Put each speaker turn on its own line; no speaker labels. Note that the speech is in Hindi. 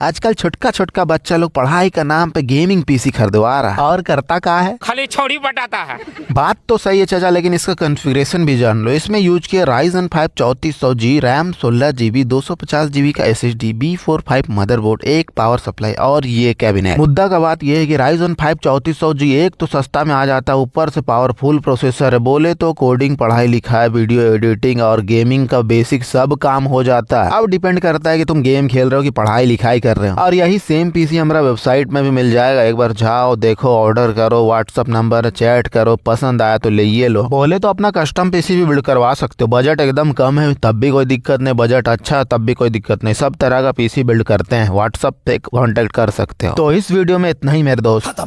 आजकल छोटका छोटका बच्चा लोग पढ़ाई का नाम पे गेमिंग पीसी खरीदवा रहा है और करता का है,
खाली छोड़ी बटाता है।
बात तो सही है चाचा, लेकिन इसका कॉन्फ़िगरेशन भी जान लो। इसमें यूज किया Ryzen 5 3400G RAM, 16GB 250GB का SSD, B45 मदरबोर्ड, एक पावर सप्लाई और ये कैबिनेट। मुद्दा का बात ये है कि Ryzen 5 3400G एक तो सस्ता में आ जाता है, ऊपर से पावरफुल प्रोसेसर है। बोले तो कोडिंग, पढ़ाई लिखाई, वीडियो एडिटिंग और गेमिंग का बेसिक सब काम हो जाता है। अब डिपेंड करता है कि तुम गेम खेल रहे हो कि पढ़ाई लिखाई कर रहे हो। और यही सेम पीसी हमारा वेबसाइट में भी मिल जाएगा, एक बार जाओ देखो, ऑर्डर करो, व्हाट्सअप नंबर चैट करो, पसंद आया तो ले ये लो। बोले तो अपना कस्टम पीसी भी बिल्ड करवा सकते हो, बजट एकदम कम है तब भी कोई दिक्कत नहीं, बजट अच्छा तब भी कोई दिक्कत नहीं, सब तरह का पीसी बिल्ड करते हैं। व्हाट्सअप पे कांटेक्ट कर सकते हो। तो इस वीडियो में इतना ही मेरे दोस्त।